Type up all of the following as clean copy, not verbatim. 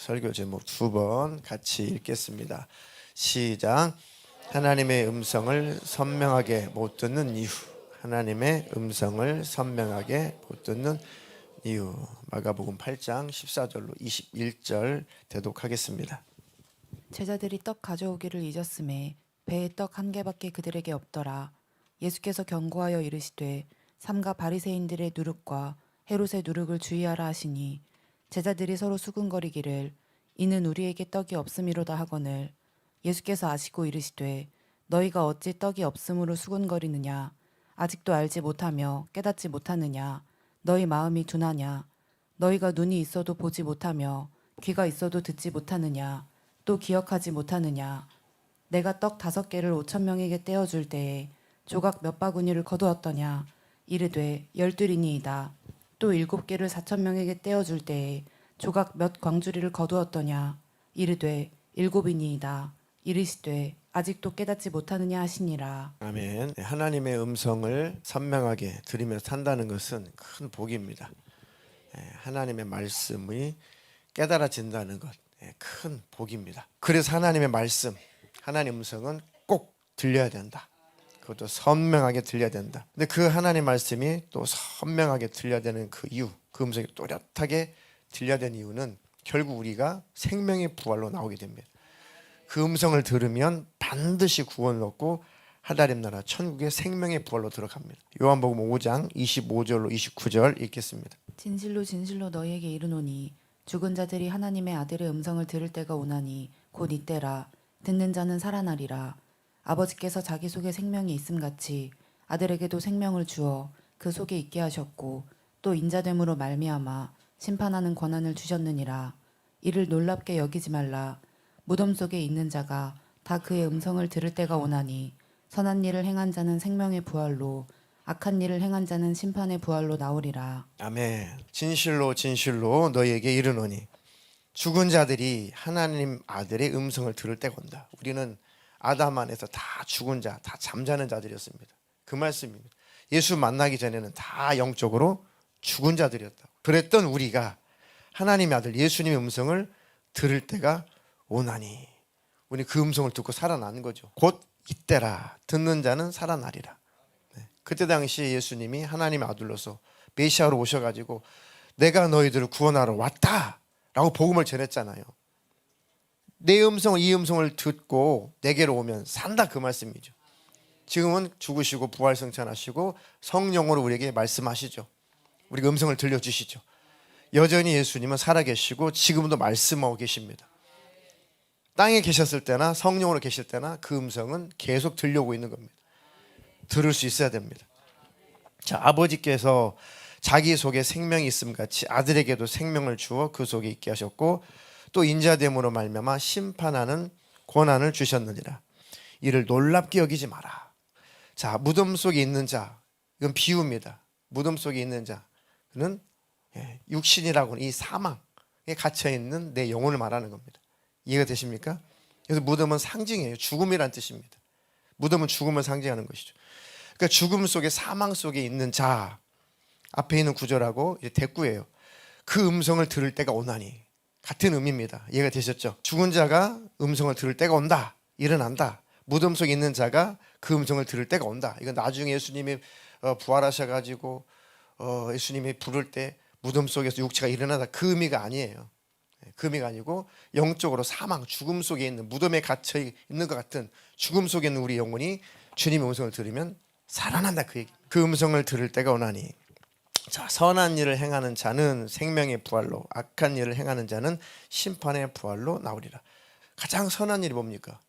설교 제목 두 번 같이 읽겠습니다. 시작. 하나님의 음성을 선명하게 못 듣는 이유. 하나님의 음성을 선명하게 못 듣는 이유. 마가복음 8장 14절로 21절 대독하겠습니다. 제자들이 떡 가져오기를 잊었음에 배에 떡 한 개밖에 그들에게 없더라. 예수께서 경고하여 이르시되 삼가 바리새인들의 누룩과 헤롯의 누룩을 주의하라 하시니 제자들이 서로 수군거리기를 이는 우리에게 떡이 없음이로다 하거늘 예수께서 아시고 이르시되 너희가 어찌 떡이 없음으로 수군거리느냐 아직도 알지 못하며 깨닫지 못하느냐 너희 마음이 둔하냐 너희가 눈이 있어도 보지 못하며 귀가 있어도 듣지 못하느냐 또 기억하지 못하느냐 내가 떡 5개를 5,000명에게 떼어줄 때에 조각 몇 바구니를 거두었더냐 이르되 12이니이다 또 7개를 4,000명에게 떼어줄 때에 조각 몇 광주리를 거두었더냐 이르되 7이니이다 이르시되 아직도 깨닫지 못하느냐 하시니라. 아멘. 하나님의 음성을 선명하게 들으면서 산다는 것은 큰 복입니다. 하나님의 말씀이 깨달아진다는 것 큰 복입니다. 그래서 하나님의 말씀, 하나님의 음성은 꼭 들려야 된다. 그것도 선명하게 들려야 된다. 근데 그 하나님의 말씀이 또 선명하게 들려야 되는 그 이유, 그 음성이 또렷하게 들려야 되는 이유는 결국 우리가 생명의 부활로 나오게 됩니다. 그 음성을 들으면 반드시 구원을 얻고 하나님 나라 천국의 생명의 부활로 들어갑니다. 요한복음 5장 25절로 29절 읽겠습니다. 진실로 진실로 너희에게 이르노니 죽은 자들이 하나님의 아들의 음성을 들을 때가 오나니 곧 이때라. 듣는 자는 살아나리라. 아버지께서 자기 속에 생명이 있음같이 아들에게도 생명을 주어 그 속에 있게 하셨고 또 인자됨으로 말미암아 심판하는 권한을 주셨느니라. 이를 놀랍게 여기지 말라. 무덤 속에 있는 자가 다 그의 음성을 들을 때가 오나니 선한 일을 행한 자는 생명의 부활로 악한 일을 행한 자는 심판의 부활로 나오리라. 아멘. 진실로 진실로 너희에게 이르노니 죽은 자들이 하나님 아들의 음성을 들을 때가 온다. 우리는 아담 안에서 다 죽은 자, 다 잠자는 자들이었습니다. 그 말씀입니다. 예수 만나기 전에는 다 영적으로 죽은 자들이었다. 그랬던 우리가 하나님의 아들 예수님의 음성을 들을 때가 오나니 우리 그 음성을 듣고 살아나는 거죠. 곧 이때라. 듣는 자는 살아나리라. 그때 당시에 예수님이 하나님의 아들로서 메시아로 오셔가지고 내가 너희들을 구원하러 왔다 라고 복음을 전했잖아요. 내 음성을 이 음성을 듣고 내게로 오면 산다 그 말씀이죠. 지금은 죽으시고 부활승천하시고 성령으로 우리에게 말씀하시죠. 우리가 음성을 들려주시죠. 여전히 예수님은 살아계시고 지금도 말씀하고 계십니다. 땅에 계셨을 때나 성령으로 계실 때나 그 음성은 계속 들려오고 있는 겁니다. 들을 수 있어야 됩니다. 자, 아버지께서 자기 속에 생명이 있음 같이 아들에게도 생명을 주어 그 속에 있게 하셨고 또 인자됨으로 말미암아 심판하는 권한을 주셨느니라. 이를 놀랍게 여기지 마라. 자, 무덤 속에 있는 자, 이건 비유입니다. 무덤 속에 있는 자는 육신이라고는 이 사망에 갇혀 있는 내 영혼을 말하는 겁니다. 이해가 되십니까? 그래서 무덤은 상징이에요. 죽음이란 뜻입니다. 무덤은 죽음을 상징하는 것이죠. 그러니까 죽음 속에 사망 속에 있는 자 앞에 있는 구절하고 이제 대꾸예요. 그 음성을 들을 때가 오나니 같은 의미입니다. 이해가 되셨죠? 죽은 자가 음성을 들을 때가 온다. 일어난다. 무덤 속에 있는 자가 그 음성을 들을 때가 온다. 이건 나중에 예수님이 부활하셔가지고 예수님이 부를 때 무덤 속에서 육체가 일어나다 그 의미가 아니에요. 그 의미가 아니고 영적으로 사망, 죽음 속에 있는 무덤에 갇혀 있는 것 같은 죽음 속에 있는 우리 영혼이 주님의 음성을 들으면 살아난다 그 얘기. 그 음성을 들을 때가 오나니 자, 선한 일을 행하는 자는 생명의 부활로 악한 일을 행하는 자는 심판의 부활로 나오리라. 가장 선한 일이 뭡니까?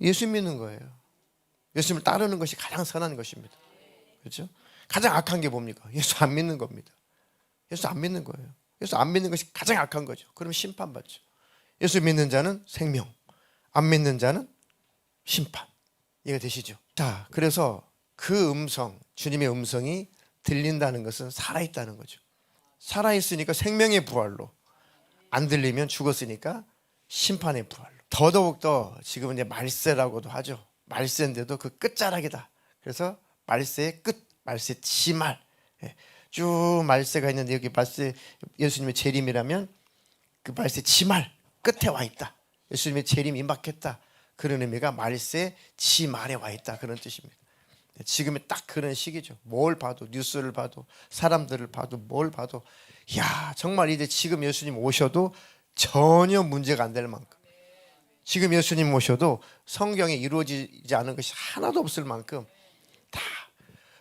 예수 믿는 거예요. 예수님을 따르는 것이 가장 선한 것입니다. 그렇죠? 가장 악한 게 뭡니까? 예수 안 믿는 겁니다. 예수 안 믿는 거예요. 예수 안 믿는 것이 가장 악한 거죠. 그럼 심판받죠. 예수 믿는 자는 생명, 안 믿는 자는 심판. 이해가 되시죠? 자, 그래서 그 음성, 주님의 음성이 들린다는 것은 살아있다는 거죠. 살아있으니까 생명의 부활로, 안 들리면 죽었으니까 심판의 부활로. 더더욱더 지금은 이제 말세라고도 하죠. 말세인데도 그 끝자락이다. 그래서 말세의 끝, 말세 지말. 쭉 말세가 있는데 여기 말세 예수님의 재림이라면 그 말세 지말 끝에 와 있다. 예수님의 재림이 임박했다. 그런 의미가 말세 지말에 와 있다. 그런 뜻입니다. 지금이 딱 그런 시기죠. 뭘 봐도 뉴스를 봐도 사람들을 봐도 뭘 봐도 야 정말 이제 지금 예수님 오셔도 전혀 문제가 안 될 만큼 지금 예수님 오셔도 성경에 이루어지지 않은 것이 하나도 없을 만큼 다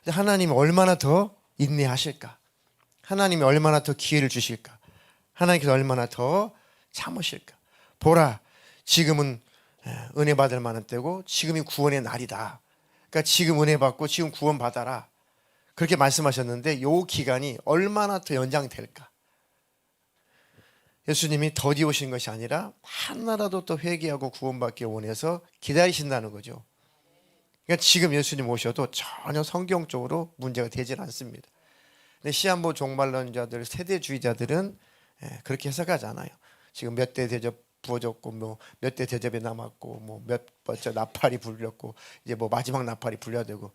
하나님이 얼마나 더 인내하실까? 하나님이 얼마나 더 기회를 주실까? 하나님께서 얼마나 더 참으실까? 보라, 지금은 은혜 받을 만한 때고 지금이 구원의 날이다. 그러니까 지금 은혜 받고 지금 구원 받아라. 그렇게 말씀하셨는데 이 기간이 얼마나 더 연장될까? 예수님이 더디 오신 것이 아니라 하나라도 더 회개하고 구원받기 원해서 기다리신다는 거죠. 그러니까 지금 예수님 오셔도 전혀 성경적으로 문제가 되질 않습니다. 근데 시한부 종말론자들, 세대주의자들은 그렇게 해석하지 않아요. 지금 몇 대 대접 부어졌고 뭐 몇 대 대접이 남았고 뭐 몇 번째 나팔이 불렸고 이제 뭐 마지막 나팔이 불려야 되고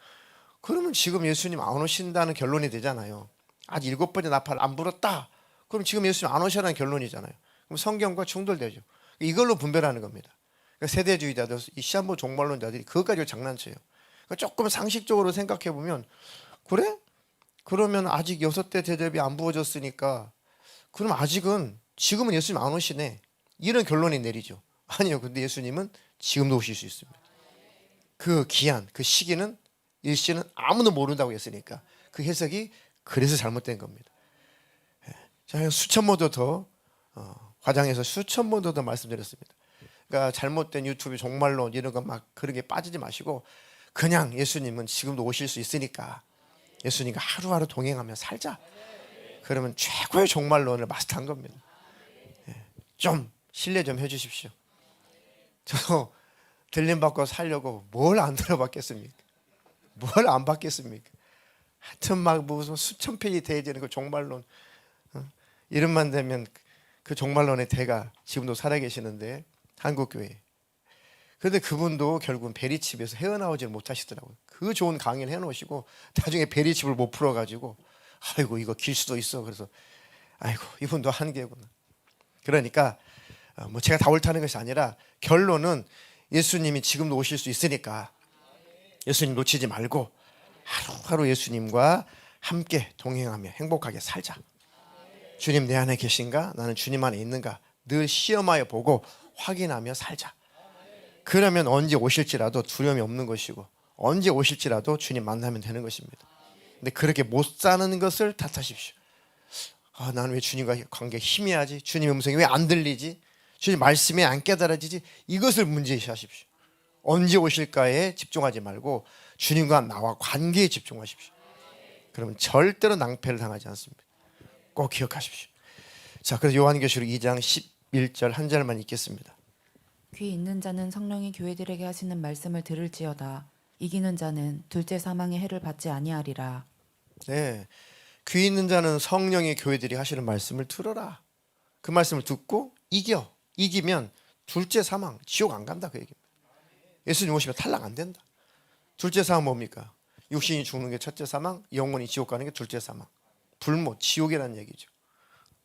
그러면 지금 예수님 안 오신다는 결론이 되잖아요. 아직 7번째 나팔 안 불었다. 그럼 지금 예수님 안 오셔라는 결론이잖아요. 그럼 성경과 충돌되죠. 이걸로 분별하는 겁니다. 그러니까 세대주의자들, 이 시한부 종말론자들이 그것까지 장난쳐요. 그러니까 조금 상식적으로 생각해 보면 그래? 그러면 아직 6대 대접이 안 부어졌으니까 그럼 아직은 지금은 예수님 안 오시네. 이런 결론이 내리죠. 아니요. 근데 예수님은 지금도 오실 수 있습니다. 그 기한, 그 시기는 일시는 아무도 모른다고 했으니까 그 해석이 그래서 잘못된 겁니다. 제가 수천 번도 더 과장해서 수천 번도 더 말씀드렸습니다. 그러니까 잘못된 유튜브 종말론 이런 거 막 그런 게 빠지지 마시고 그냥 예수님은 지금도 오실 수 있으니까 예수님과 하루하루 동행하며 살자. 그러면 최고의 종말론을 마스터한 겁니다. 좀 신뢰 좀 해주십시오. 저도 들림 받고 살려고 뭘 안 들어봤겠습니까? 뭘 안 받겠습니까? 하여튼 막 무슨 수천 페이지 되어지는 그 종말론 이름만 되면 그 종말론의 대가 지금도 살아계시는데 한국교회. 그런데 그분도 결국은 베리칩에서 헤어나오질 못하시더라고요. 그 좋은 강의를 해놓으시고 나중에 베리칩을 못 풀어가지고 아이고 이거 길 수도 있어. 그래서 아이고 이분도 한계구나. 그러니까 뭐 제가 다 옳다는 것이 아니라 결론은 예수님이 지금도 오실 수 있으니까 예수님 놓치지 말고 하루하루 예수님과 함께 동행하며 행복하게 살자. 주님 내 안에 계신가? 나는 주님 안에 있는가? 늘 시험하여 보고 확인하며 살자. 그러면 언제 오실지라도 두려움이 없는 것이고 언제 오실지라도 주님 만나면 되는 것입니다. 근데 그렇게 못 사는 것을 탓하십시오. 나는 왜 주님과 관계 희미하지? 주님 음성이 왜 안 들리지? 주님 말씀이 안 깨달아지지? 이것을 문제시하십시오. 언제 오실까에 집중하지 말고 주님과 나와 관계에 집중하십시오. 그러면 절대로 낭패를 당하지 않습니다. 꼭 기억하십시오. 자, 그래서 요한계시록 2장 11절 한 절만 읽겠습니다. 귀 있는 자는 성령이 교회들에게 하시는 말씀을 들을지어다. 이기는 자는 둘째 사망의 해를 받지 아니하리라. 네, 귀 있는 자는 성령의 교회들이 하시는 말씀을 들어라. 그 말씀을 듣고 이겨. 이기면 둘째 사망, 지옥 안 간다 그 얘기입니다. 예수님 오시면 탈락 안 된다. 둘째 사망 뭡니까? 육신이 죽는 게 첫째 사망, 영혼이 지옥 가는 게 둘째 사망. 불못, 지옥이라는 얘기죠.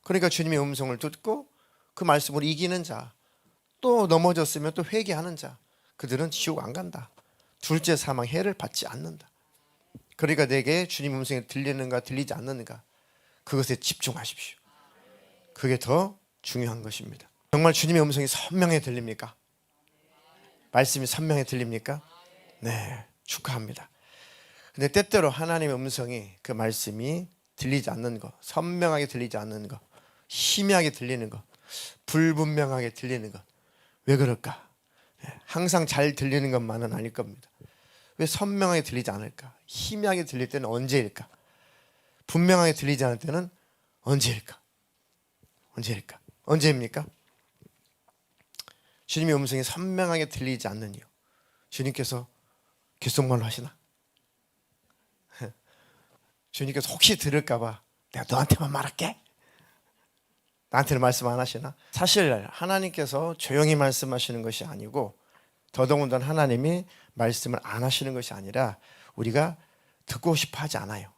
그러니까 주님의 음성을 듣고 그 말씀을 이기는 자, 또 넘어졌으면 또 회개하는 자, 그들은 지옥 안 간다. 둘째 사망 해를 받지 않는다. 그러니까 내게 주님 음성이 들리는가 들리지 않는가 그것에 집중하십시오. 그게 더 중요한 것입니다. 정말 주님의 음성이 선명하게 들립니까? 말씀이 선명하게 들립니까? 네, 축하합니다. 근데 때때로 하나님의 음성이 그 말씀이 들리지 않는 것, 선명하게 들리지 않는 것, 희미하게 들리는 것, 불분명하게 들리는 것. 왜 그럴까? 항상 잘 들리는 것만은 아닐 겁니다. 왜 선명하게 들리지 않을까? 희미하게 들릴 때는 언제일까? 분명하게 들리지 않을 때는 언제일까? 언제일까? 언제입니까? 주님의 음성이 선명하게 들리지 않는 이유. 주님께서 귓속말로 하시나? 주님께서 혹시 들을까 봐 내가 너한테만 말할게. 나한테는 말씀 안 하시나? 사실 하나님께서 조용히 말씀하시는 것이 아니고 더더군다나 하나님이 말씀을 안 하시는 것이 아니라 우리가 듣고 싶어 하지 않아요.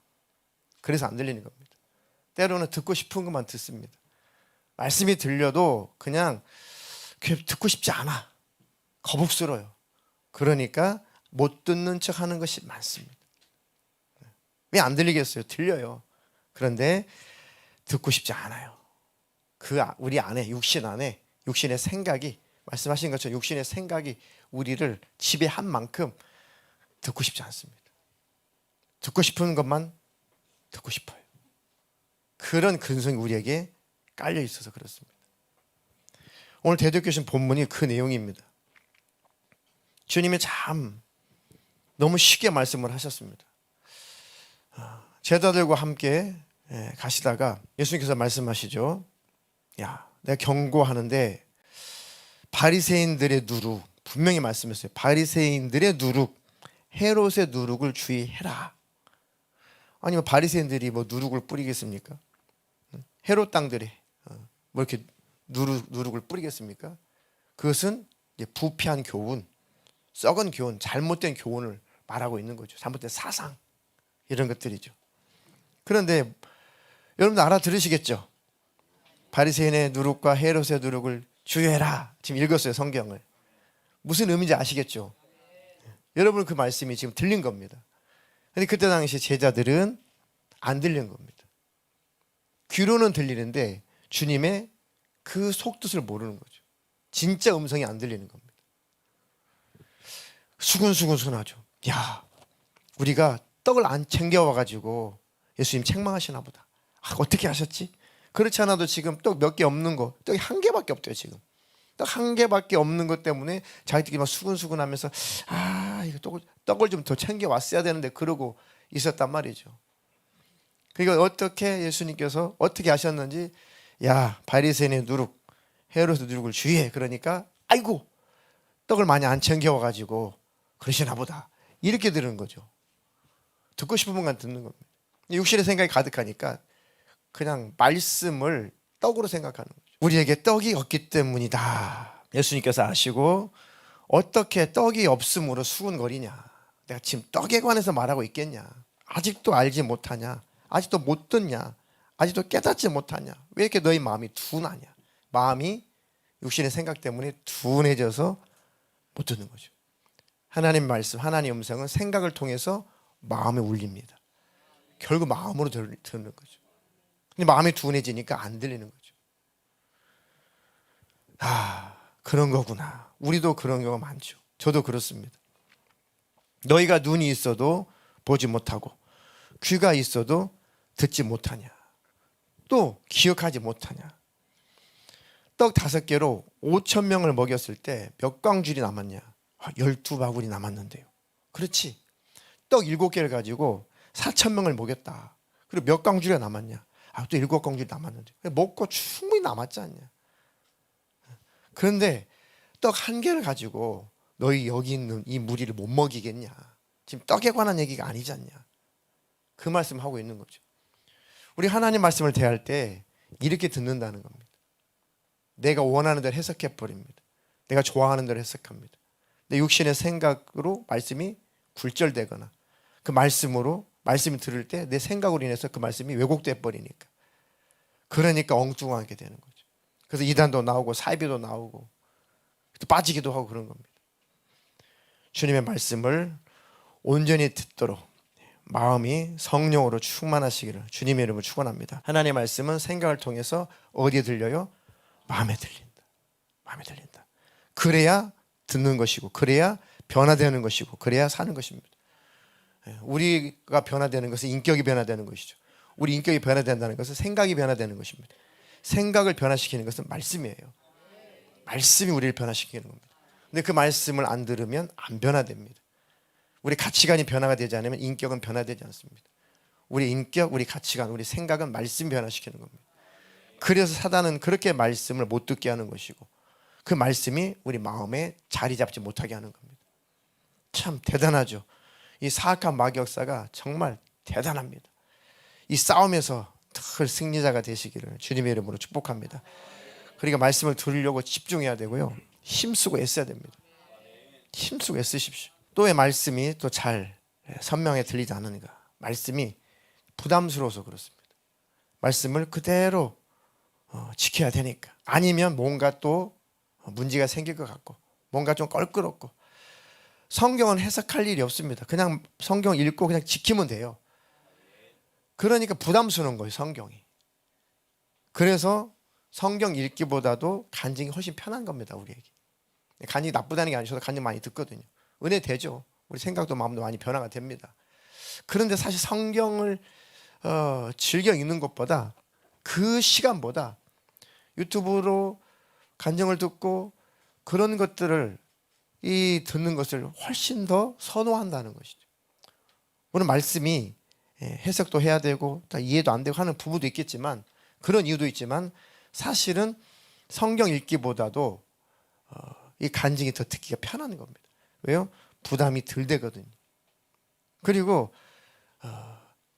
그래서 안 들리는 겁니다. 때로는 듣고 싶은 것만 듣습니다. 말씀이 들려도 그냥 듣고 싶지 않아. 거북스러워요. 그러니까 못 듣는 척 하는 것이 많습니다. 왜 안 들리겠어요? 들려요. 그런데 듣고 싶지 않아요. 우리 안에, 육신 안에, 육신의 생각이, 말씀하신 것처럼 육신의 생각이 우리를 지배한 만큼 듣고 싶지 않습니다. 듣고 싶은 것만 듣고 싶어요. 그런 근성이 우리에게 깔려 있어서 그렇습니다. 오늘 대적교신 본문이 그 내용입니다. 주님이 참 너무 쉽게 말씀을 하셨습니다. 제자들과 함께 가시다가 예수님께서 말씀하시죠. 야, 내가 경고하는데 바리새인들의 누룩, 분명히 말씀했어요. 바리새인들의 누룩, 헤롯의 누룩을 주의해라. 아니 뭐 바리새인들이 뭐 누룩을 뿌리겠습니까? 헤롯 땅들이 뭐 이렇게 누룩을 뿌리겠습니까? 그것은 이제 부패한 교훈, 썩은 교훈, 잘못된 교훈을 말하고 있는 거죠. 잘못된 사상 이런 것들이죠. 그런데 여러분들 알아들으시겠죠? 바리새인의 누룩과 헤롯의 누룩을 주의해라. 지금 읽었어요, 성경을. 무슨 의미인지 아시겠죠? 여러분 그 말씀이 지금 들린 겁니다. 근데 그때 당시 제자들은 안 들린 겁니다. 귀로는 들리는데 주님의 그 속뜻을 모르는 거죠. 진짜 음성이 안 들리는 겁니다. 수근수근하죠. 야, 우리가 떡을 안 챙겨와가지고 예수님 책망하시나 보다. 어떻게 하셨지? 그렇지 않아도 지금 떡 몇 개 없는 거, 떡이 한 개밖에 없대요. 지금 떡 한 개밖에 없는 것 때문에 자기들이 막 수근수근하면서 이거 떡을 좀 더 챙겨 왔어야 되는데 그러고 있었단 말이죠. 그러니까 어떻게 예수님께서 어떻게 하셨는지, 야, 바리새인의 누룩, 헤롯의 누룩을 주의해. 그러니까 아이고 떡을 많이 안 챙겨와가지고 그러시나 보다. 이렇게 들은 거죠. 듣고 싶은 분만 듣는 겁니다. 육신의 생각이 가득하니까 그냥 말씀을 떡으로 생각하는 거죠. 우리에게 떡이 없기 때문이다. 예수님께서 아시고 어떻게 떡이 없음으로 수군거리냐. 내가 지금 떡에 관해서 말하고 있겠냐. 아직도 알지 못하냐. 아직도 못 듣냐. 아직도 깨닫지 못하냐. 왜 이렇게 너희 마음이 둔하냐. 마음이 육신의 생각 때문에 둔해져서 못 듣는 거죠. 하나님 말씀, 하나님 음성은 생각을 통해서 마음에 울립니다. 결국 마음으로 듣는 거죠. 근데 마음이 둔해지니까 안 들리는 거죠. 그런 거구나. 우리도 그런 경우가 많죠. 저도 그렇습니다. 너희가 눈이 있어도 보지 못하고 귀가 있어도 듣지 못하냐. 또 기억하지 못하냐. 떡 5개로 5,000명을 먹였을 때 몇 광줄이 남았냐. 12바구니 남았는데요. 그렇지. 떡 7개를 가지고 4,000명을 먹였다. 그리고 몇 광줄이 남았냐. 또 7광줄이 남았는데 먹고 충분히 남았지 않냐. 그런데 떡 1개를 가지고 너희 여기 있는 이 무리를 못 먹이겠냐. 지금 떡에 관한 얘기가 아니지 않냐. 그 말씀하고 있는 거죠. 우리 하나님 말씀을 대할 때 이렇게 듣는다는 겁니다. 내가 원하는 대로 해석해 버립니다. 내가 좋아하는 대로 해석합니다. 내 육신의 생각으로 말씀이 굴절되거나 그 말씀으로 말씀이 들을 때 내 생각으로 인해서 그 말씀이 왜곡돼 버리니까, 그러니까 엉뚱하게 되는 거죠. 그래서 이단도 나오고 사이비도 나오고 또 빠지기도 하고 그런 겁니다. 주님의 말씀을 온전히 듣도록 마음이 성령으로 충만하시기를 주님의 이름으로 축원합니다. 하나님의 말씀은 생각을 통해서 어디에 들려요? 마음에 들린다. 마음에 들린다. 그래야 듣는 것이고, 그래야 변화되는 것이고, 그래야 사는 것입니다. 우리가 변화되는 것은 인격이 변화되는 것이죠. 우리 인격이 변화된다는 것은 생각이 변화되는 것입니다. 생각을 변화시키는 것은 말씀이에요. 말씀이 우리를 변화시키는 겁니다. 근데 그 말씀을 안 들으면 안 변화됩니다. 우리 가치관이 변화가 되지 않으면 인격은 변화되지 않습니다. 우리 인격, 우리 가치관, 우리 생각은 말씀이 변화시키는 겁니다. 그래서 사단은 그렇게 말씀을 못 듣게 하는 것이고, 그 말씀이 우리 마음에 자리 잡지 못하게 하는 겁니다. 참 대단하죠. 이 사악한 마귀역사가 정말 대단합니다. 이 싸움에서 늘 승리자가 되시기를 주님의 이름으로 축복합니다. 그러니까 말씀을 들으려고 집중해야 되고요. 힘쓰고 애써야 됩니다. 힘쓰고 애쓰십시오. 또 왜 말씀이 또 잘 선명하게 들리지 않는가? 말씀이 부담스러워서 그렇습니다. 말씀을 그대로 지켜야 되니까. 아니면 뭔가 또 문제가 생길 것 같고 뭔가 좀 껄끄럽고. 성경은 해석할 일이 없습니다. 그냥 성경 읽고 그냥 지키면 돼요. 그러니까 부담스러운 거예요, 성경이. 그래서 성경 읽기보다도 간증이 훨씬 편한 겁니다, 우리에게. 간증이 나쁘다는 게 아니고 저도 간증 많이 듣거든요. 은혜 되죠. 우리 생각도 마음도 많이 변화가 됩니다. 그런데 사실 성경을 즐겨 읽는 것보다 그 시간보다 유튜브로 간증을 듣고 그런 것들을 듣는 것을 훨씬 더 선호한다는 것이죠. 오늘 말씀이 해석도 해야 되고 이해도 안 되고 하는 부분도 있겠지만 그런 이유도 있지만 사실은 성경 읽기보다도 이 간증이 더 듣기가 편한 겁니다. 왜요? 부담이 덜 되거든요. 그리고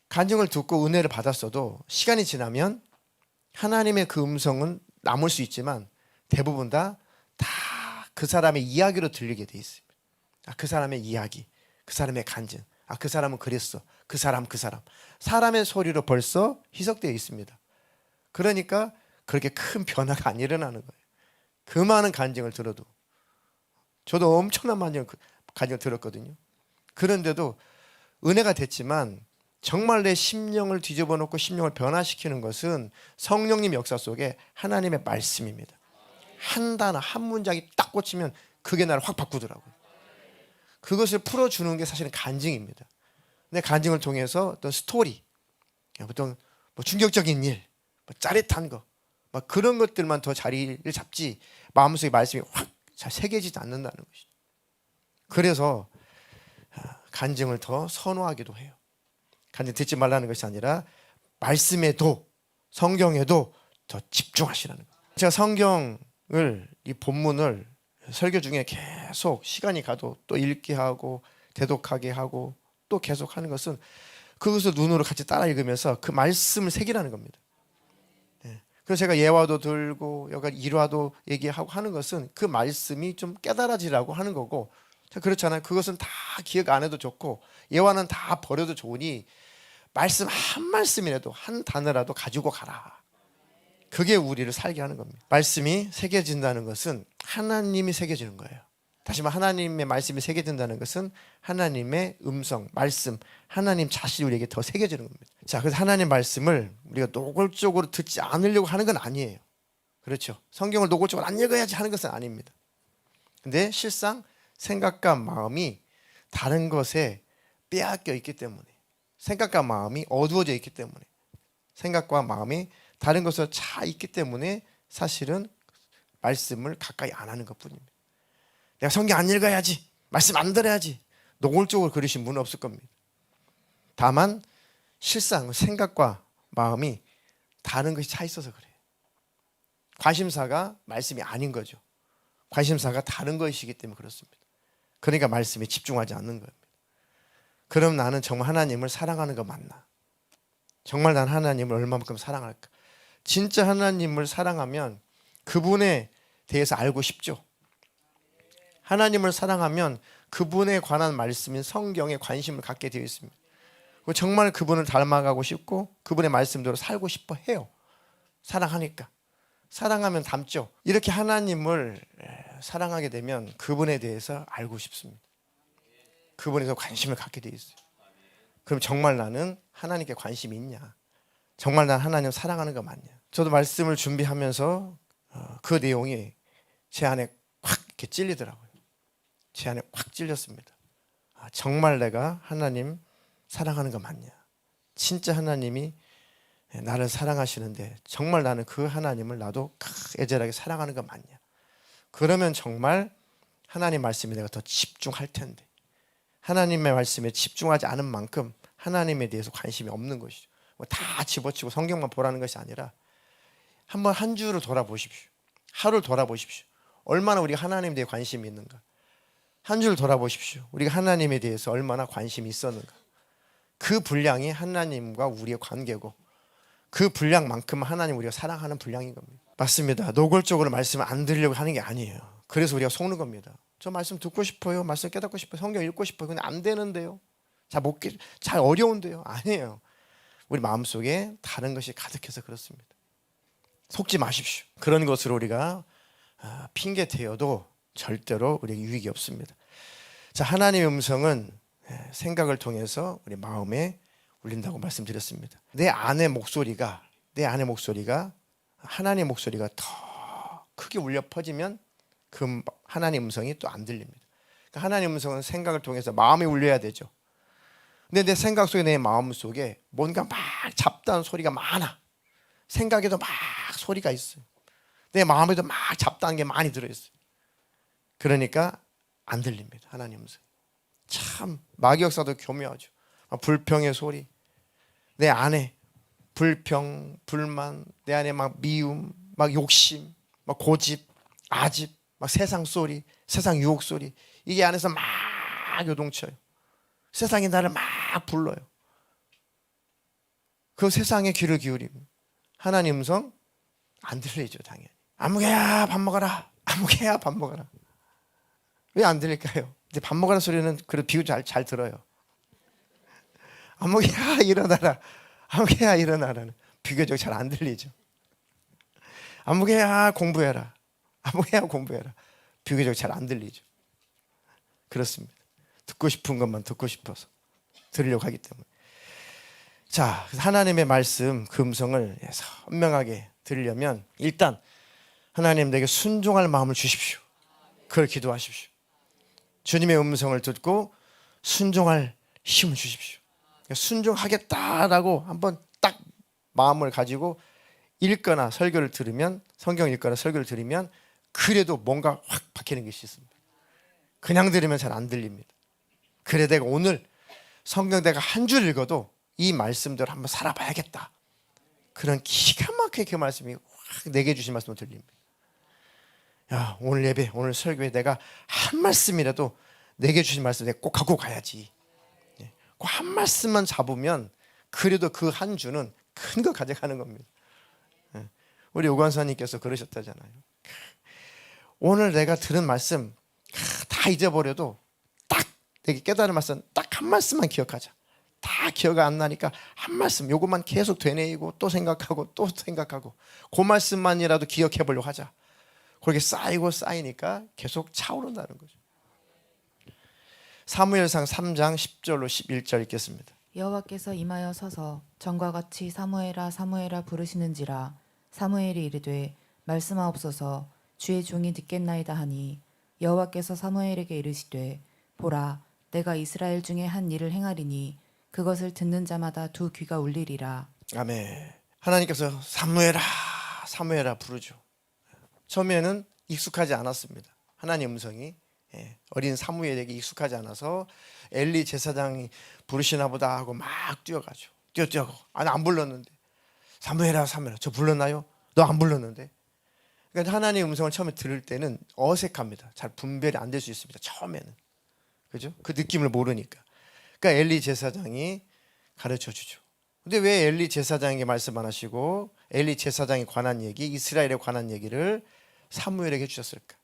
간증을 듣고 은혜를 받았어도 시간이 지나면 하나님의 그 음성은 남을 수 있지만 대부분 다 그 사람의 이야기로 들리게 돼 있습니다. 그 사람의 이야기, 그 사람의 간증, 그 사람은 그랬어, 그 사람 사람의 소리로 벌써 희석되어 있습니다. 그러니까 그렇게 큰 변화가 안 일어나는 거예요. 그 많은 간증을 들어도. 저도 엄청난 간증을 들었거든요. 그런데도 은혜가 됐지만 정말 내 심령을 뒤집어 놓고 심령을 변화시키는 것은 성령님 역사 속에 하나님의 말씀입니다. 한 단어 한 문장이 딱 꽂히면 그게 나를 확 바꾸더라고요. 그것을 풀어주는 게 사실은 간증입니다. 내 간증을 통해서 어떤 스토리, 보통 충격적인 일, 짜릿한 거, 그런 것들만 더 자리를 잡지 마음속에 말씀이 확 잘 새겨지지 않는다는 것이죠. 그래서 간증을 더 선호하기도 해요. 간증 듣지 말라는 것이 아니라 말씀에도 성경에도 더 집중하시라는 거예요. 제가 성경을 이 본문을 설교 중에 계속 시간이 가도 또 읽게 하고 대독하게 하고 또 계속 하는 것은 그것을 눈으로 같이 따라 읽으면서 그 말씀을 새기라는 겁니다. 그래서 제가 예화도 들고 여기 일화도 얘기하고 하는 것은 그 말씀이 좀 깨달아지라고 하는 거고, 그렇잖아요. 그것은 다 기억 안 해도 좋고 예화는 다 버려도 좋으니 말씀 한 말씀이라도 한 단어라도 가지고 가라. 그게 우리를 살게 하는 겁니다. 말씀이 새겨진다는 것은 하나님이 새겨지는 거예요. 다시 말해 하나님의 말씀이 새겨진다는 것은 하나님의 음성, 말씀, 하나님 자신이 우리에게 더 새겨지는 겁니다. 자, 그래서 하나님 말씀을 우리가 노골적으로 듣지 않으려고 하는 건 아니에요. 그렇죠. 성경을 노골적으로 안 읽어야지 하는 것은 아닙니다. 근데 실상 생각과 마음이 다른 것에 빼앗겨 있기 때문에, 생각과 마음이 어두워져 있기 때문에, 생각과 마음이 다른 것으로 차 있기 때문에 사실은 말씀을 가까이 안 하는 것뿐입니다. 내가 성경 안 읽어야지, 말씀 안 들어야지, 노골적으로 그러신 분은 없을 겁니다. 다만 실상 생각과 마음이 다른 것이 차 있어서 그래요. 관심사가 말씀이 아닌 거죠. 관심사가 다른 것이기 때문에 그렇습니다. 그러니까 말씀에 집중하지 않는 겁니다. 그럼 나는 정말 하나님을 사랑하는 거 맞나? 정말 난 하나님을 얼마만큼 사랑할까? 진짜 하나님을 사랑하면 그분에 대해서 알고 싶죠. 하나님을 사랑하면 그분에 관한 말씀인 성경에 관심을 갖게 되어 있습니다. 정말 그분을 닮아가고 싶고 그분의 말씀대로 살고 싶어 해요. 사랑하니까. 사랑하면 닮죠. 이렇게 하나님을 사랑하게 되면 그분에 대해서 알고 싶습니다. 그분에 대해서 관심을 갖게 되어 있어요. 그럼 정말 나는 하나님께 관심이 있냐? 정말 난 하나님 사랑하는 거 맞냐? 저도 말씀을 준비하면서 그 내용이 제 안에 확 이렇게 찔리더라고요. 제 안에 확 찔렸습니다. 정말 내가 하나님 사랑하는 거 맞냐? 진짜 하나님이 나를 사랑하시는데 정말 나는 그 하나님을 나도 애절하게 사랑하는 거 맞냐? 그러면 정말 하나님 말씀에 내가 더 집중할 텐데, 하나님의 말씀에 집중하지 않은 만큼 하나님에 대해서 관심이 없는 것이죠. 다 집어치고 성경만 보라는 것이 아니라 한번 한 주를 돌아보십시오. 하루를 돌아보십시오. 얼마나 우리가 하나님에 대해 관심이 있는가. 한 주를 돌아보십시오. 우리가 하나님에 대해서 얼마나 관심이 있었는가. 그 분량이 하나님과 우리의 관계고 그 분량만큼 하나님 우리가 사랑하는 분량인 겁니다. 맞습니다. 노골적으로 말씀을 안 들으려고 하는 게 아니에요. 그래서 우리가 속는 겁니다. 저 말씀 듣고 싶어요. 말씀 깨닫고 싶어요. 성경 읽고 싶어요. 근데 안 되는데요. 잘 어려운데요. 아니에요. 우리 마음속에 다른 것이 가득해서 그렇습니다. 속지 마십시오. 그런 것으로 우리가 핑계 대어도 절대로 우리에게 유익이 없습니다. 자, 하나님의 음성은 생각을 통해서 우리 마음에 울린다고 말씀드렸습니다. 내 안의 목소리가 하나님의 목소리가 더 크게 울려 퍼지면 그 하나님의 음성이 또 안 들립니다. 그러니까 하나님의 음성은 생각을 통해서 마음이 울려야 되죠. 근데 내 생각 속에, 내 마음 속에 뭔가 막 잡다한 소리가 많아. 생각에도 막 소리가 있어요. 내 마음에도 막 잡다한 게 많이 들어있어요. 그러니까 안 들립니다. 하나님 음성. 참 마귀역사도 교묘하죠. 불평의 소리, 내 안에 불평, 불만, 내 안에 막 미움, 막 욕심, 막 고집, 아집, 막 세상 소리, 세상 유혹 소리, 이게 안에서 막 요동쳐요. 세상이 나를 막 불러요. 그 세상에 귀를 기울이면 하나님 음성 안 들리죠, 당연히. 아무개야 밥 먹어라. 아무개야 밥 먹어라. 왜 안 들릴까요? 이제 밥 먹으라는 소리는 그래도 비유 잘 들어요. 아무개야 일어나라. 아무개야 일어나라는 비교적 잘 안 들리죠. 아무개야 공부해라. 아무개야 공부해라. 비교적 잘 안 들리죠. 그렇습니다. 듣고 싶은 것만 듣고 싶어서 들으려고 하기 때문에. 자, 하나님의 말씀 그 음성을 선명하게 들으려면 일단 하나님 내게 순종할 마음을 주십시오. 그걸 기도하십시오. 주님의 음성을 듣고 순종할 힘을 주십시오. 순종하겠다라고 한번 딱 마음을 가지고 읽거나 설교를 들으면, 성경 읽거나 설교를 들으면 그래도 뭔가 확 박히는 것이 있습니다. 그냥 들으면 잘 안 들립니다. 그래 내가 오늘 성경 내가 한 줄 읽어도 이 말씀대로 한번 살아봐야겠다. 그런 기가 막히게 그 말씀이 확 내게 주신 말씀을 들립니다. 야, 오늘 예배, 오늘 설교에 내가 한 말씀이라도 내게 주신 말씀 내가 꼭 갖고 가야지. 그 한 말씀만 잡으면 그래도 그 한 주는 큰 거 가져가는 겁니다. 우리 오관사님께서 그러셨다잖아요. 오늘 내가 들은 말씀 다 잊어버려도 딱 내게 깨달은 말씀 딱 한 말씀만 기억하자. 다 기억 안 나니까 한 말씀 요것만 계속 되뇌이고 또 생각하고 또 생각하고 그 말씀만이라도 기억해 보려고 하자. 그렇게 쌓이고 쌓이니까 계속 차오른다는 거죠. 사무엘상 3장 10절로 11절 읽겠습니다. 여호와께서 임하여 서서 전과 같이 사무엘아 사무엘아 부르시는지라 사무엘이 이르되 말씀하옵소서 주의 종이 듣겠나이다 하니 여호와께서 사무엘에게 이르시되 보라 내가 이스라엘 중에 한 일을 행하리니 그것을 듣는 자마다 두 귀가 울리리라. 아멘. 하나님께서 사무엘아 사무엘아 부르죠. 처음에는 익숙하지 않았습니다. 하나님 음성이 어린 사무엘에게 익숙하지 않아서 엘리 제사장이 부르시나 보다 하고 막 뛰어가죠. 뛰어가고 아니 안 불렀는데 사무엘아 사무엘아 저 불렀나요? 너 안 불렀는데. 그러니까 하나님 음성을 처음에 들을 때는 어색합니다. 잘 분별이 안 될 수 있습니다. 처음에는. 그죠? 그 느낌을 모르니까. 그러니까 엘리 제사장이 가르쳐 주죠. 근데 왜 엘리 제사장에게 말씀 안 하시고 엘리 제사장에 관한 얘기, 이스라엘에 관한 얘기를 사무엘에게 해주셨을까?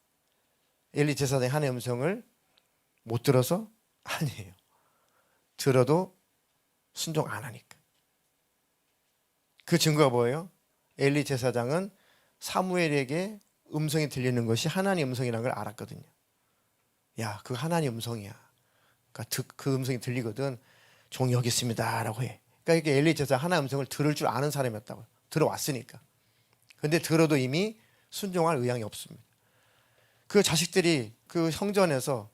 엘리 제사장이 하나님의 음성을 못 들어서? 아니에요. 들어도 순종 안 하니까. 그 증거가 뭐예요? 엘리 제사장은 사무엘에게 음성이 들리는 것이 하나님 음성이라는 걸 알았거든요. 야, 그 하나님 음성이야. 그러니까 그 음성이 들리거든. 종이 여기 있습니다 라고 해. 그러니까 이게 엘리 제사장 하나님 음성을 들을 줄 아는 사람이었다고요. 들어왔으니까. 근데 들어도 이미 순종할 의향이 없습니다. 그 자식들이 그 성전에서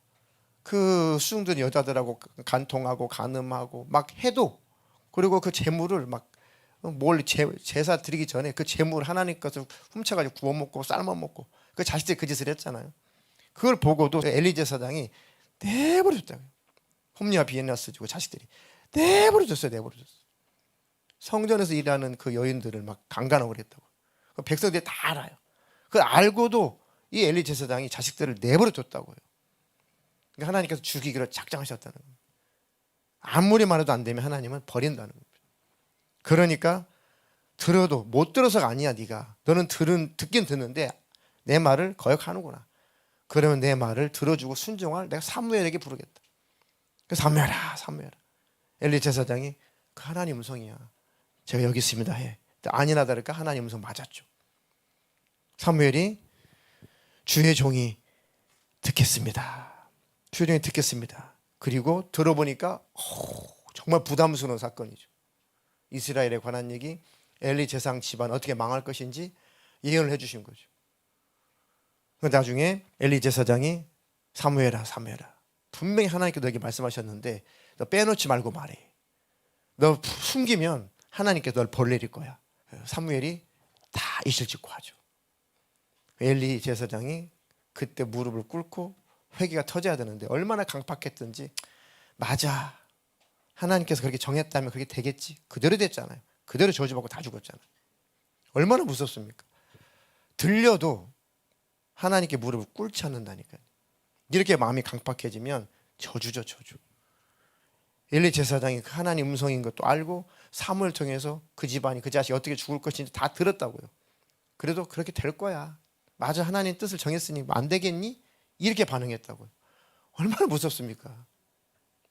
그 수중된 여자들하고 간통하고 간음하고 막 해도, 그리고 그 재물을 막 뭘 제사 드리기 전에 그 재물 하나님 것을 훔쳐가지고 구워 먹고 삶아 먹고 그 자식들이 그 짓을 했잖아요. 그걸 보고도 엘리 제사장이 내버려뒀다고요. 홈리와 비에나스 주고 자식들이 내버려뒀어요. 성전에서 일하는 그 여인들을 막 강간하고 그랬다고. 백성들이 다 알아요. 그걸 알고도 이 엘리 제사장이 자식들을 내버려뒀다고요. 그러니까 하나님께서 죽이기로 작정하셨다는 겁니다. 아무리 말해도 안 되면 하나님은 버린다는 겁니다. 그러니까 들어도 못 들어서가 아니야. 너는 듣긴 듣는데 내 말을 거역하는구나. 그러면 내 말을 들어주고 순종할 내가 사무엘에게 부르겠다. 사무엘아 사무엘아. 엘리 제사장이 그 하나님 음성이야. 제가 여기 있습니다 해. 아니나 다를까 하나님 음성 맞았죠. 사무엘이 주의 종이 듣겠습니다. 주의 종이 듣겠습니다. 그리고 들어보니까 정말 부담스러운 사건이죠. 이스라엘에 관한 얘기, 엘리 제사장 집안 어떻게 망할 것인지 예언을 해주신 거죠. 나중에 엘리 제사장이 사무엘아 분명히 하나님께 너에게 말씀하셨는데 너 빼놓지 말고 말해. 너 숨기면 하나님께 널 벌 내릴 거야. 사무엘이 다 이실직고 하죠. 엘리 제사장이 그때 무릎을 꿇고 회개가 터져야 되는데 얼마나 강팍했든지 맞아. 하나님께서 그렇게 정했다면 그렇게 되겠지. 그대로 됐잖아요. 그대로 저주받고 다 죽었잖아요. 얼마나 무섭습니까? 들려도 하나님께 무릎을 꿇지 않는다니까요. 이렇게 마음이 강팍해지면 저주죠, 저주. 엘리 제사장이 그 하나님 음성인 것도 알고 사무엘 통해서 그 집안이 그 자식이 어떻게 죽을 것인지 다 들었다고요. 그래도 그렇게 될 거야. 맞아, 하나님 뜻을 정했으니 안 되겠니? 이렇게 반응했다고요. 얼마나 무섭습니까?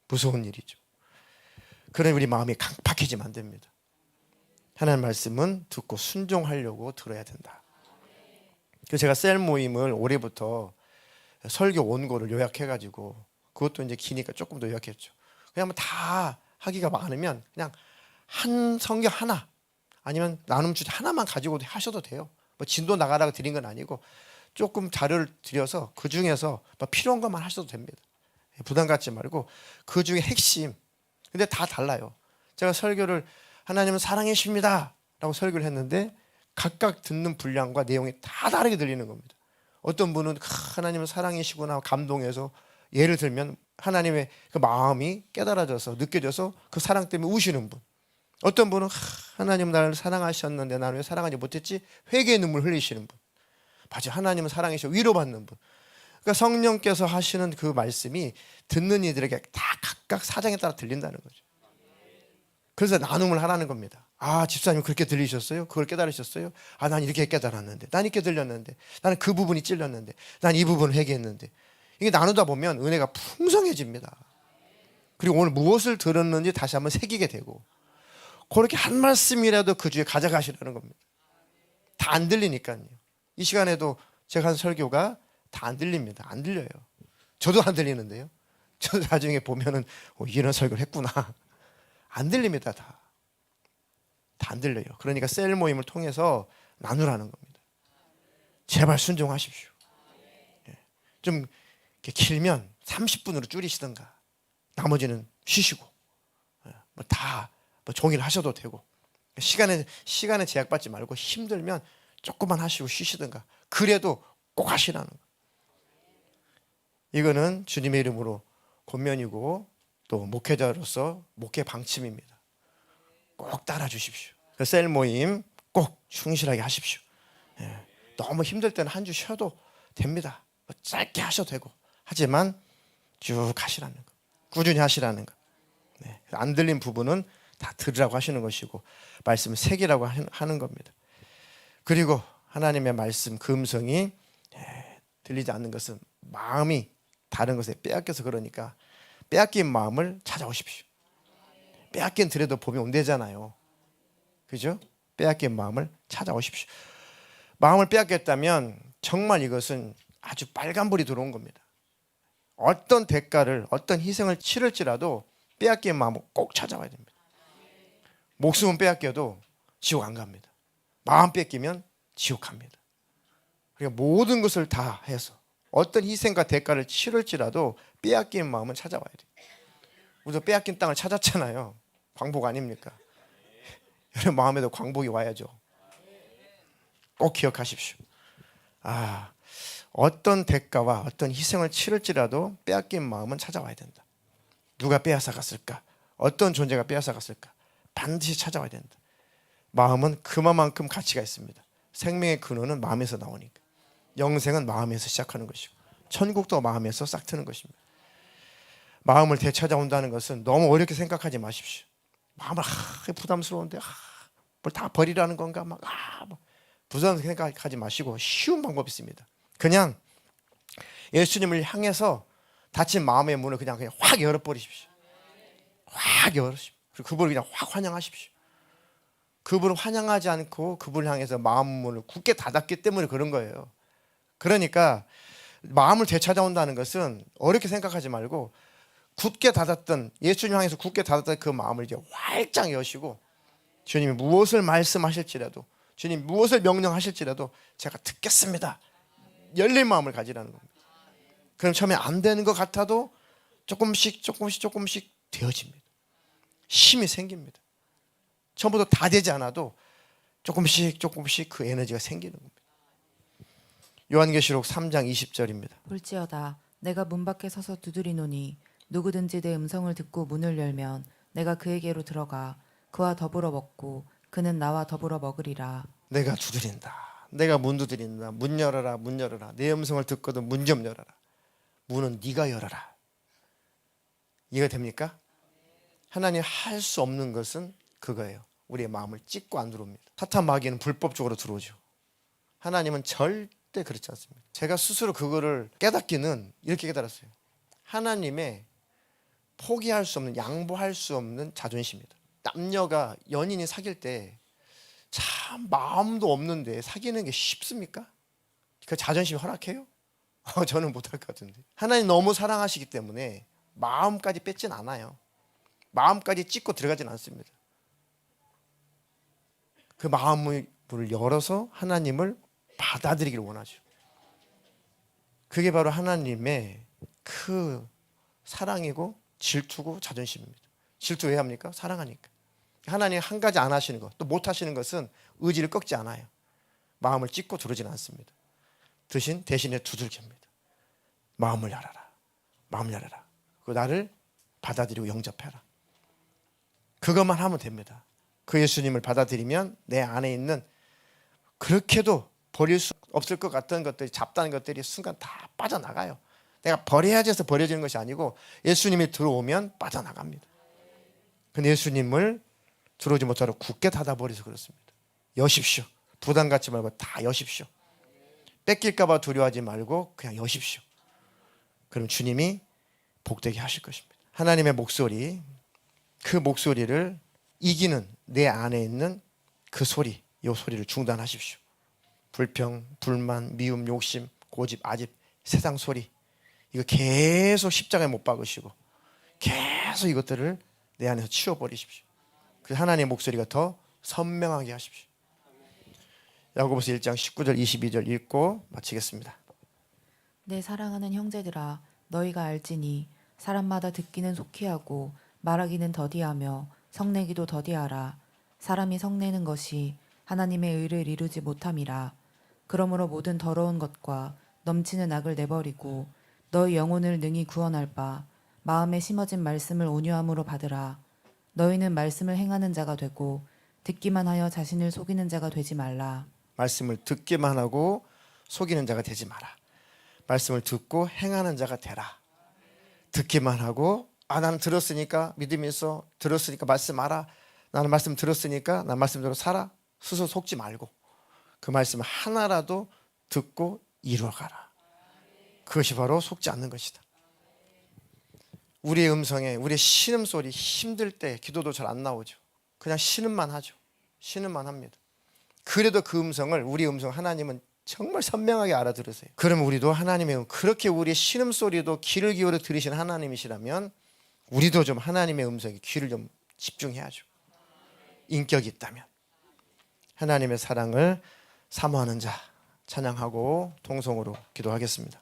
무서운 일이죠. 그러니 우리 마음이 강팍해지면 안 됩니다. 하나님 말씀은 듣고 순종하려고 들어야 된다. 그래서 제가 셀 모임을 올해부터 설교 원고를 요약해가지고 그것도 이제 기니까 조금 더 요약했죠. 그냥 다 하기가 많으면 그냥 한 성경 하나 아니면 나눔 주제 하나만 가지고도 하셔도 돼요. 뭐 진도 나가라고 드린 건 아니고 조금 자료를 드려서 그 중에서 필요한 것만 하셔도 됩니다. 부담 갖지 말고 그 중에 핵심. 근데 다 달라요. 제가 설교를 하나님은 사랑이십니다 라고 설교를 했는데 각각 듣는 분량과 내용이 다 다르게 들리는 겁니다. 어떤 분은 하나님은 사랑이시구나 감동해서 예를 들면 하나님의 그 마음이 깨달아져서 느껴져서 그 사랑 때문에 우시는 분. 어떤 분은 하나님 나를 사랑하셨는데 나는 왜 사랑하지 못했지? 회개의 눈물 흘리시는 분. 맞아요. 하나님은 사랑이시고 위로받는 분. 그러니까 성령께서 하시는 그 말씀이 듣는 이들에게 다 각각 사정에 따라 들린다는 거죠. 그래서 나눔을 하라는 겁니다. 아, 집사님 그렇게 들리셨어요? 그걸 깨달으셨어요? 아, 난 이렇게 깨달았는데, 난 이렇게 들렸는데, 나는 그 부분이 찔렸는데, 난 이 부분을 회개했는데. 이게 나누다 보면 은혜가 풍성해집니다. 그리고 오늘 무엇을 들었는지 다시 한번 새기게 되고 그렇게 한 말씀이라도 그 주에 가져가시라는 겁니다. 다 안 들리니까요. 이 시간에도 제가 한 설교가 다 안 들립니다. 안 들려요. 저도 안 들리는데요. 저도 나중에 보면은 이런 설교를 했구나. 안 들립니다. 다 안 들려요. 그러니까 셀 모임을 통해서 나누라는 겁니다. 제발 순종하십시오. 좀 이렇게 길면 30분으로 줄이시든가 나머지는 쉬시고 다 종일 하셔도 되고 시간에 제약받지 말고 힘들면 조금만 하시고 쉬시든가 그래도 꼭 하시라는 거예요. 이거는 주님의 이름으로 권면이고 또 목회자로서 목회 방침입니다. 꼭 따라 주십시오. 셀 모임 꼭 충실하게 하십시오. 너무 힘들 때는 한 주 쉬어도 됩니다. 짧게 하셔도 되고 하지만 쭉 하시라는 거, 꾸준히 하시라는 거. 안 들린 부분은 다 들으라고 하시는 것이고 말씀을 새기라고 하는 겁니다. 그리고 하나님의 말씀 그 음성이 들리지 않는 것은 마음이 다른 것에 빼앗겨서 그러니까 빼앗긴 마음을 찾아오십시오. 빼앗긴 들에도 봄이 온대잖아요. 그죠? 빼앗긴 마음을 찾아오십시오. 마음을 빼앗겼다면 정말 이것은 아주 빨간불이 들어온 겁니다. 어떤 대가를 어떤 희생을 치를지라도 빼앗긴 마음을 꼭 찾아와야 됩니다. 목숨은 빼앗겨도 지옥 안 갑니다. 마음 뺏기면 지옥 갑니다. 그러니까 모든 것을 다 해서 어떤 희생과 대가를 치를지라도 빼앗긴 마음은 찾아와야 돼요. 우리도 빼앗긴 땅을 찾았잖아요. 광복 아닙니까? 여러분 마음에도 광복이 와야죠. 꼭 기억하십시오. 어떤 대가와 어떤 희생을 치를지라도 빼앗긴 마음은 찾아와야 된다. 누가 빼앗아 갔을까? 어떤 존재가 빼앗아 갔을까? 반드시 찾아와야 된다. 마음은 그만큼 가치가 있습니다. 생명의 근원은 마음에서 나오니까. 영생은 마음에서 시작하는 것이고 천국도 마음에서 싹 트는 것입니다. 마음을 되찾아온다는 것은 너무 어렵게 생각하지 마십시오. 마음을 부담스러운데 뭘 다 버리라는 건가? 부담스럽게 생각하지 마시고 쉬운 방법이 있습니다. 그냥 예수님을 향해서 닫힌 마음의 문을 그냥 확 열어버리십시오. 확 열으십시오. 그리고 그분을 그냥 확 환영하십시오. 그분을 환영하지 않고 그분을 향해서 마음문을 굳게 닫았기 때문에 그런 거예요. 그러니까 마음을 되찾아온다는 것은 어렵게 생각하지 말고 굳게 닫았던, 예수님 향해서 굳게 닫았던 그 마음을 이제 활짝 여시고, 주님이 무엇을 말씀하실지라도, 주님 무엇을 명령하실지라도 제가 듣겠습니다, 열린 마음을 가지라는 겁니다. 그럼 처음에 안 되는 것 같아도 조금씩 되어집니다. 힘이 생깁니다. 처음부터 다 되지 않아도 조금씩 그 에너지가 생기는 겁니다. 요한계시록 3장 20절입니다. 볼지어다 내가 문 밖에 서서 두드리노니 누구든지 내 음성을 듣고 문을 열면 내가 그에게로 들어가 그와 더불어 먹고 그는 나와 더불어 먹으리라. 내가 두드린다. 내가 문 두드린다. 문 열어라. 문 열어라. 내 음성을 듣거든 문 좀 열어라. 문은 네가 열어라. 이해가 됩니까? 하나님 할 수 없는 것은 그거예요. 우리의 마음을 찢고 안 들어옵니다. 사탄 마귀는 불법적으로 들어오죠. 하나님은 절대 그렇지 않습니다. 제가 스스로 그거를 깨닫기는 이렇게 깨달았어요. 하나님의 포기할 수 없는, 양보할 수 없는 자존심이다. 남녀가 연인이 사귈 때 참 마음도 없는데 사귀는 게 쉽습니까? 그 자존심이 허락해요? 저는 못할 것 같은데. 하나님 너무 사랑하시기 때문에 마음까지 뺏진 않아요. 마음까지 찢고 들어가진 않습니다. 그 마음을 열어서 하나님을 받아들이기를 원하죠. 그게 바로 하나님의 그 사랑이고 질투고 자존심입니다. 질투 왜 합니까? 사랑하니까. 하나님 한 가지 안 하시는 것, 또 못 하시는 것은 의지를 꺾지 않아요. 마음을 찢고 들어오지는 않습니다. 대신에 두들깁니다. 마음을 열어라. 마음 열어라. 그 나를 받아들이고 영접해라. 그것만 하면 됩니다. 그 예수님을 받아들이면 내 안에 있는 그렇게도 버릴 수 없을 것 같은 것들이, 잡다한 것들이 순간 다 빠져나가요. 내가 버려야지 해서 버려지는 것이 아니고 예수님이 들어오면 빠져나갑니다. 근데 예수님을 들어오지 못하러 굳게 닫아버려서 그렇습니다. 여십시오. 부담 갖지 말고 다 여십시오. 뺏길까 봐 두려워하지 말고 그냥 여십시오. 그럼 주님이 복되게 하실 것입니다. 하나님의 목소리, 그 목소리를 이기는 내 안에 있는 그 소리, 이 소리를 중단하십시오. 불평, 불만, 미움, 욕심, 고집, 아집, 세상 소리, 이거 계속 십자가에 못 박으시고 계속 이것들을 내 안에서 치워버리십시오. 그 하나님의 목소리가 더 선명하게 하십시오. 야고보서 1장 19절 22절 읽고 마치겠습니다. 내 사랑하는 형제들아 너희가 알지니 사람마다 듣기는 속히 하고 말하기는 더디하며 성내기도 더디하라. 사람이 성내는 것이 하나님의 의를 이루지 못함이라. 그러므로 모든 더러운 것과 넘치는 악을 내버리고 너희 영혼을 능히 구원할 바 마음에 심어진 말씀을 온유함으로 받으라. 너희는 말씀을 행하는 자가 되고 듣기만 하여 자신을 속이는 자가 되지 말라. 말씀을 듣기만 하고 속이는 자가 되지 마라. 말씀을 듣고 행하는 자가 되라. 듣기만 하고 나는 들었으니까 믿음이 있어, 들었으니까 말씀 알아, 나는 말씀 들었으니까 난 말씀대로 살아, 스스로 속지 말고 그 말씀 하나라도 듣고 이루어가라. 그것이 바로 속지 않는 것이다. 우리의 음성에, 우리의 신음소리, 힘들 때 기도도 잘 안 나오죠. 그냥 신음만 하죠. 신음만 합니다. 그래도 그 음성을, 우리 음성 하나님은 정말 선명하게 알아들으세요. 그러면 우리도 하나님의 그렇게 우리의 신음소리도 귀를 기울여 들으시는 하나님이시라면 우리도 좀 하나님의 음성에 귀를 좀 집중해야죠. 인격이 있다면. 하나님의 사랑을 사모하는 자 찬양하고 통성으로 기도하겠습니다.